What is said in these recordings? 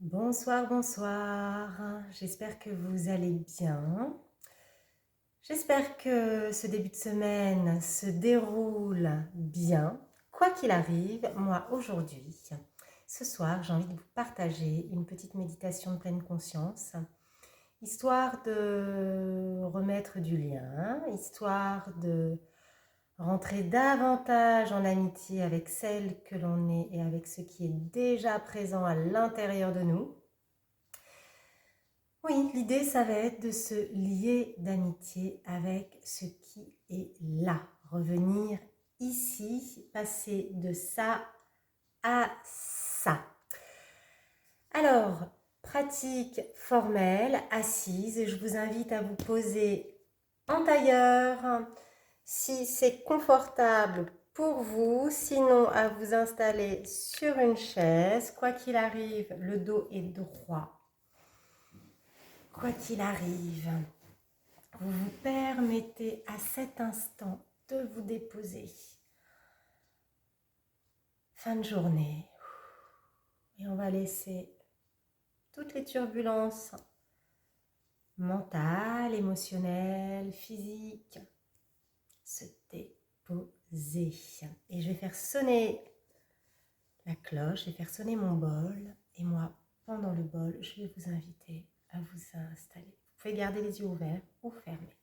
Bonsoir, bonsoir. J'espère que vous allez bien. J'espère que ce début de semaine se déroule bien. Quoi qu'il arrive, moi aujourd'hui, ce soir, j'ai envie de vous partager une petite méditation de pleine conscience, histoire de remettre du lien, histoire de rentrer davantage en amitié avec celle que l'on est et avec ce qui est déjà présent à l'intérieur de nous. Oui, l'idée, ça va être de se lier d'amitié avec ce qui est là. Revenir ici, passer de ça à ça. Alors, pratique formelle, assise, je vous invite à vous poser en tailleur, si c'est confortable pour vous, sinon à vous installer sur une chaise. Quoi qu'il arrive, le dos est droit. Quoi qu'il arrive, vous vous permettez à cet instant de vous déposer. Fin de journée. Et on va laisser toutes les turbulences mentales, émotionnelles, physiques se déposer. Et je vais faire sonner la cloche, je vais faire sonner mon bol. Et moi, pendant le bol, je vais vous inviter à vous installer. Vous pouvez garder les yeux ouverts ou fermés.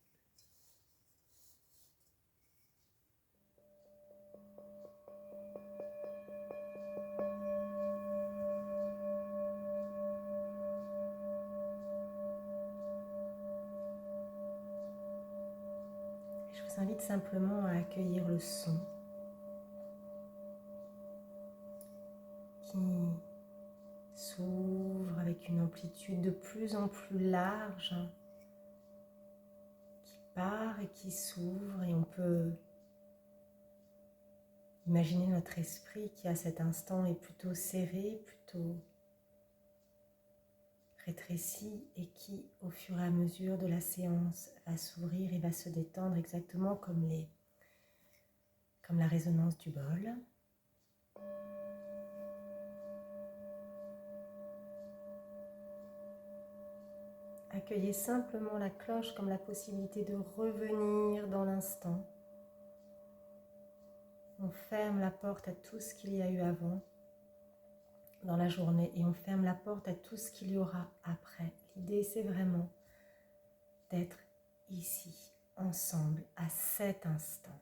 Je vous invite simplement à accueillir le son qui s'ouvre avec une amplitude de plus en plus large, qui part et qui s'ouvre, et on peut imaginer notre esprit qui à cet instant est plutôt serré, plutôt rétréci, et qui au fur et à mesure de la séance va s'ouvrir et va se détendre exactement comme la résonance du bol. Accueillez simplement la cloche comme la possibilité de revenir dans l'instant. On ferme la porte à tout ce qu'il y a eu avant dans la journée et on ferme la porte à tout ce qu'il y aura après. L'idée, c'est vraiment d'être ici, ensemble, à cet instant.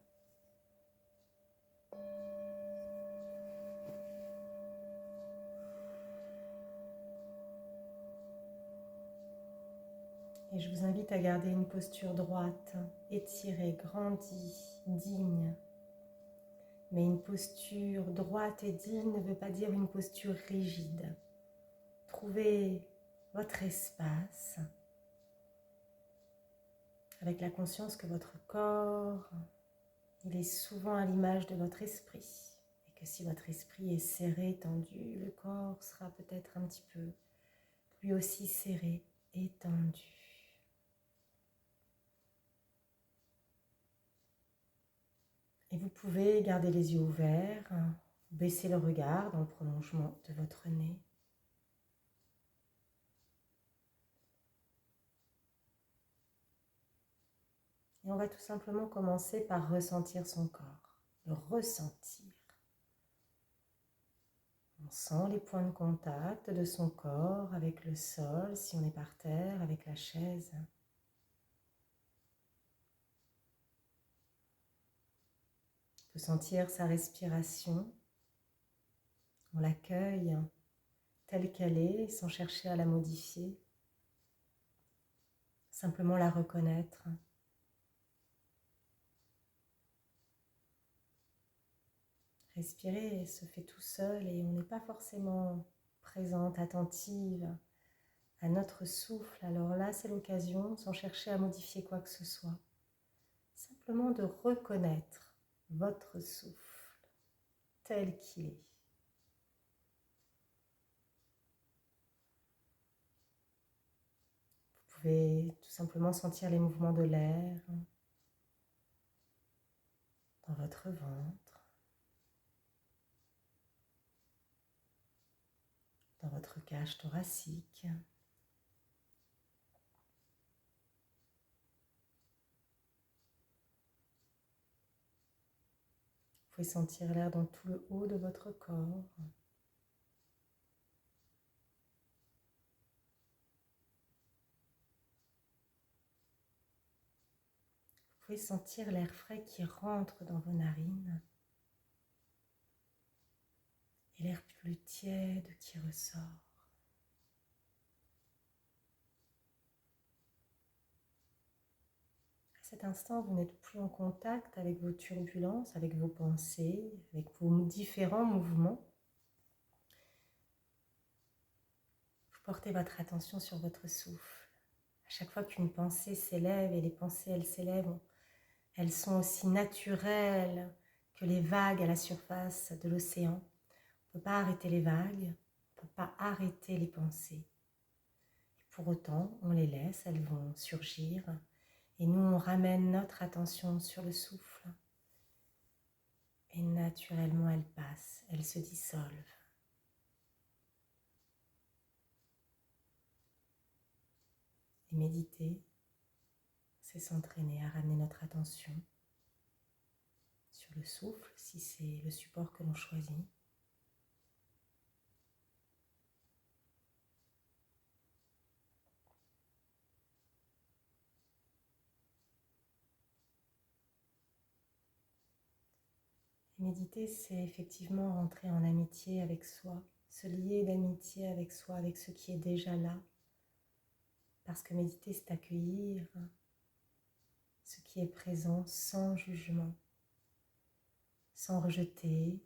Et je vous invite à garder une posture droite, étirée, grandie, digne. Mais une posture droite et digne ne veut pas dire une posture rigide. Trouvez votre espace avec la conscience que votre corps, il est souvent à l'image de votre esprit. Et que si votre esprit est serré, tendu, le corps sera peut-être un petit peu lui aussi serré et tendu. Et vous pouvez garder les yeux ouverts, baisser le regard dans le prolongement de votre nez. Et on va tout simplement commencer par ressentir son corps, le ressentir. On sent les points de contact de son corps avec le sol, si on est par terre, avec la chaise. On peut sentir sa respiration. On l'accueille telle qu'elle est, sans chercher à la modifier. Simplement la reconnaître. Respirer se fait tout seul et on n'est pas forcément présente, attentive à notre souffle. Alors là, c'est l'occasion, sans chercher à modifier quoi que ce soit, simplement de reconnaître votre souffle tel qu'il est. Vous pouvez tout simplement sentir les mouvements de l'air dans votre ventre. dans votre cage thoracique. Vous pouvez sentir l'air dans tout le haut de votre corps. Vous pouvez sentir l'air frais qui rentre dans vos narines et l'air plus tiède qui ressort. À cet instant, vous n'êtes plus en contact avec vos turbulences, avec vos pensées, avec vos différents mouvements. Vous portez votre attention sur votre souffle. À chaque fois qu'une pensée s'élève, et les pensées, elles s'élèvent, elles sont aussi naturelles que les vagues à la surface de l'océan. On ne peut pas arrêter les vagues, on ne peut pas arrêter les pensées. Et pour autant, on les laisse, elles vont surgir. Et nous, on ramène notre attention sur le souffle. Et naturellement, elles passent, elles se dissolvent. Et méditer, c'est s'entraîner à ramener notre attention sur le souffle, si c'est le support que l'on choisit. Et méditer, c'est effectivement rentrer en amitié avec soi, se lier d'amitié avec soi, avec ce qui est déjà là. Parce que méditer, c'est accueillir ce qui est présent sans jugement, sans rejeter,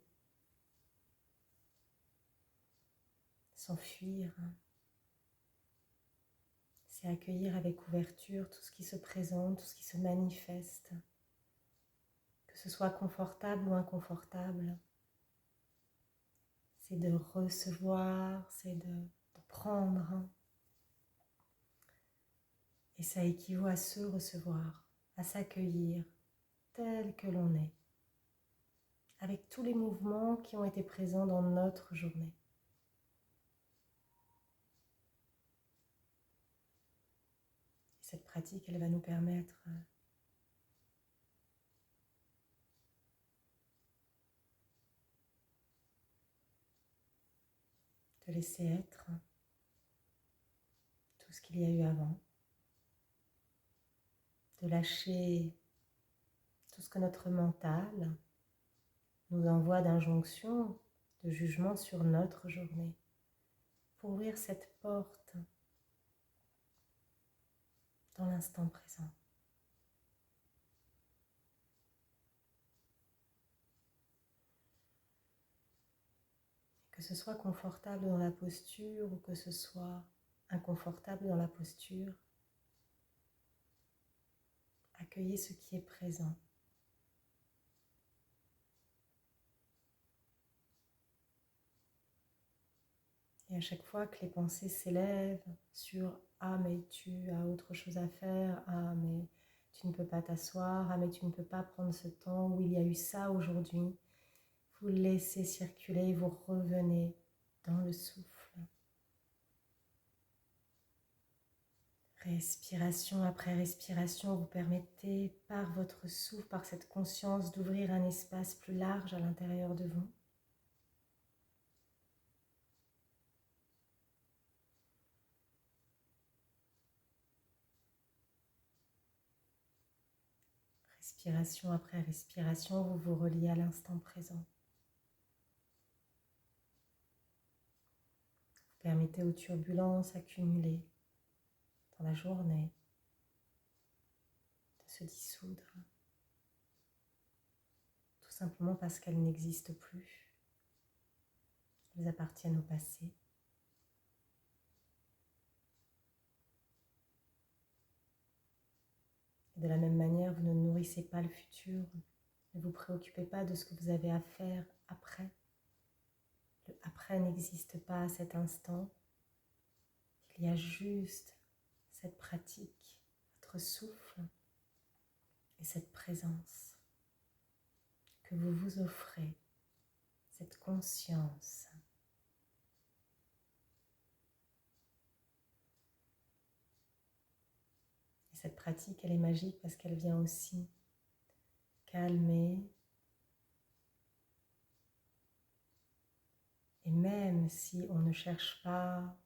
sans fuir. C'est accueillir avec ouverture tout ce qui se présente, tout ce qui se manifeste, que ce soit confortable ou inconfortable. C'est de recevoir, c'est de prendre. Et ça équivaut à se recevoir, à s'accueillir tel que l'on est, avec tous les mouvements qui ont été présents dans notre journée. Et cette pratique, elle va nous permettre de laisser être tout ce qu'il y a eu avant, de lâcher tout ce que notre mental nous envoie d'injonctions, de jugements sur notre journée, pour ouvrir cette porte dans l'instant présent. Que ce soit confortable dans la posture ou que ce soit inconfortable dans la posture, accueillez ce qui est présent. Et à chaque fois que les pensées s'élèvent sur « Ah mais tu as autre chose à faire, ah mais tu ne peux pas t'asseoir, ah mais tu ne peux pas prendre ce temps, ou il y a eu ça aujourd'hui », vous laissez circuler, vous revenez dans le souffle. Respiration après respiration, vous permettez par votre souffle, par cette conscience, d'ouvrir un espace plus large à l'intérieur de vous. Respiration après respiration, vous vous reliez à l'instant présent. Vous permettez aux turbulences accumulées dans la journée de se dissoudre, tout simplement parce qu'elles n'existent plus. Elles appartiennent au passé. Et de la même manière, vous ne nourrissez pas le futur, ne vous préoccupez pas de ce que vous avez à faire après. Le après n'existe pas à cet instant. Il y a juste cette pratique, votre souffle et cette présence que vous vous offrez, cette conscience. Cette pratique, elle est magique parce qu'elle vient aussi calmer. Et même si on ne cherche pas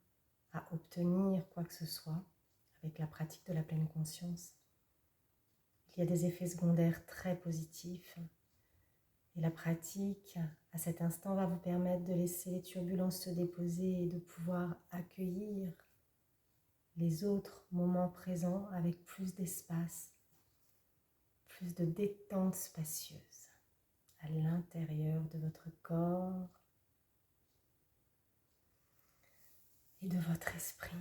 à obtenir quoi que ce soit avec la pratique de la pleine conscience, il y a des effets secondaires très positifs. Et la pratique, à cet instant, va vous permettre de laisser les turbulences se déposer et de pouvoir accueillir les autres moments présents avec plus d'espace, plus de détente spacieuse à l'intérieur de votre corps et de votre esprit.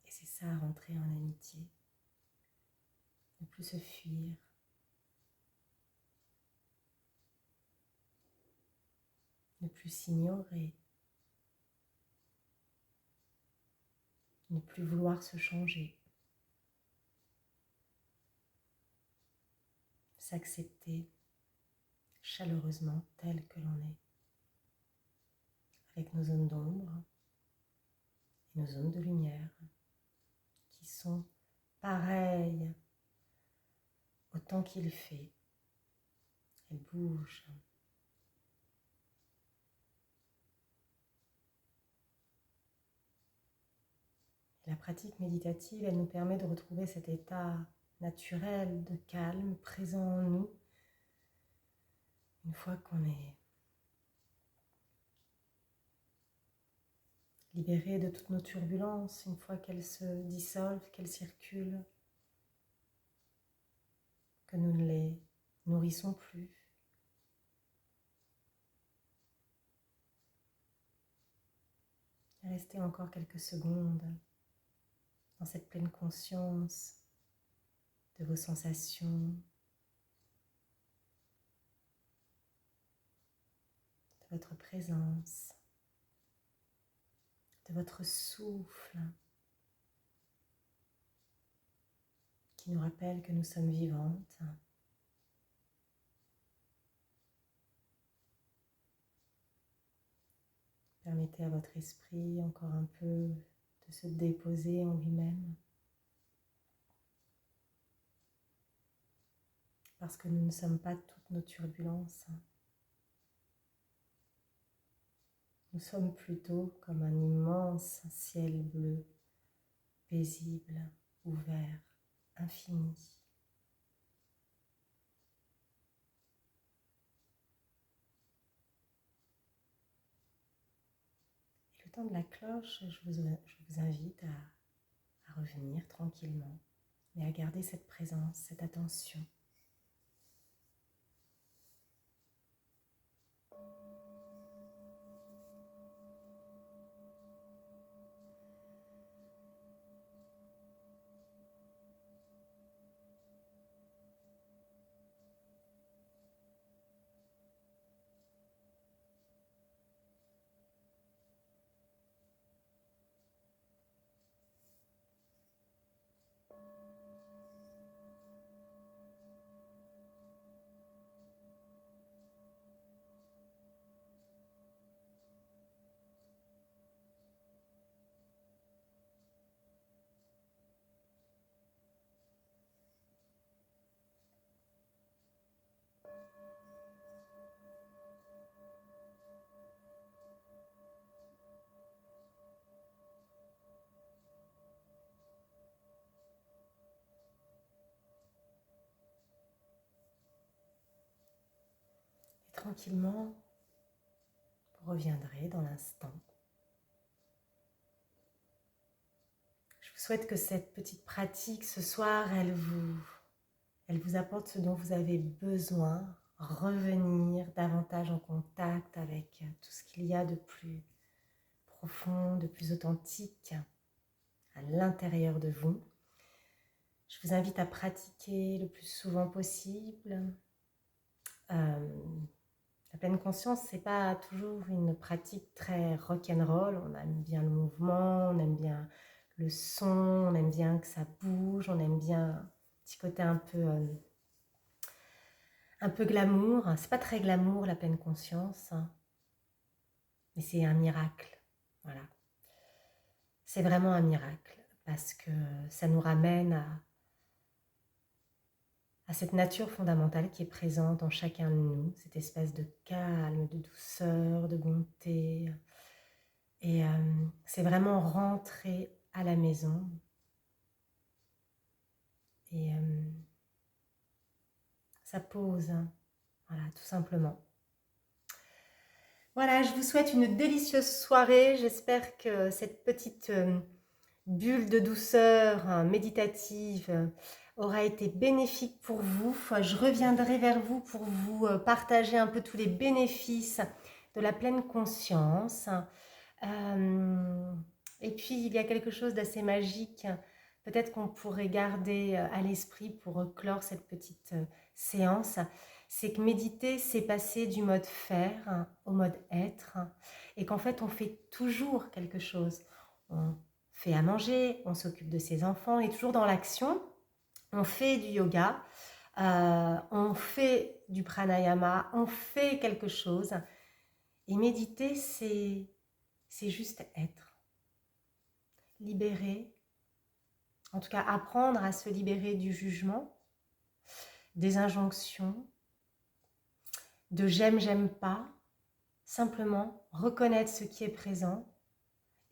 Et c'est ça, rentrer en amitié. Ne plus se fuir. Ne plus s'ignorer. Ne plus vouloir se changer. S'accepter chaleureusement tel que l'on est. Avec nos zones d'ombre et nos zones de lumière qui sont pareilles autant qu'il fait. Elles bougent. La pratique méditative, elle nous permet de retrouver cet état naturel de calme présent en nous une fois qu'on est libéré de toutes nos turbulences, une fois qu'elles se dissolvent, qu'elles circulent, que nous ne les nourrissons plus. Restez encore quelques secondes dans cette pleine conscience de vos sensations, de votre présence, de votre souffle qui nous rappelle que nous sommes vivantes. Permettez à votre esprit encore un peu de se déposer en lui-même. Parce que nous ne sommes pas toutes nos turbulences. Nous sommes plutôt comme un immense ciel bleu, paisible, ouvert, infini. Et le temps de la cloche, je vous invite à revenir tranquillement et à garder cette présence, cette attention. Et tranquillement, vous reviendrez dans l'instant. Je vous souhaite que cette petite pratique ce soir, elle vous apporte ce dont vous avez besoin, revenir davantage en contact avec tout ce qu'il y a de plus profond, de plus authentique à l'intérieur de vous. Je vous invite à pratiquer le plus souvent possible. La pleine conscience, c'est pas toujours une pratique très rock'n'roll. On aime bien le mouvement, on aime bien le son, on aime bien que ça bouge, on aime bien un petit côté un peu glamour. C'est pas très glamour la pleine conscience, mais c'est un miracle. Voilà. c'est vraiment un miracle parce que ça nous ramène à cette nature fondamentale qui est présente en chacun de nous, cette espèce de calme, de douceur, de bonté. Et c'est vraiment rentrer à la maison. Et ça pose, hein. Voilà, tout simplement. Voilà, je vous souhaite une délicieuse soirée. J'espère que cette petite bulle de douceur méditative aura été bénéfique pour vous. Je reviendrai vers vous pour vous partager un peu tous les bénéfices de la pleine conscience. Et puis, il y a quelque chose d'assez magique, peut-être qu'on pourrait garder à l'esprit pour clore cette petite séance, c'est que méditer, c'est passer du mode faire au mode être, et qu'en fait, on fait toujours quelque chose. On fait à manger, on s'occupe de ses enfants, on est toujours dans l'action, on fait du yoga, on fait du pranayama, on fait quelque chose. Et méditer, c'est juste être. Libérer, en tout cas apprendre à se libérer du jugement, des injonctions, de j'aime pas, simplement reconnaître ce qui est présent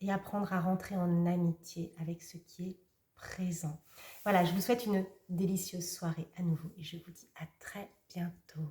et apprendre à rentrer en amitié avec ce qui est présent. Voilà, je vous souhaite une délicieuse soirée à nouveau et je vous dis à très bientôt.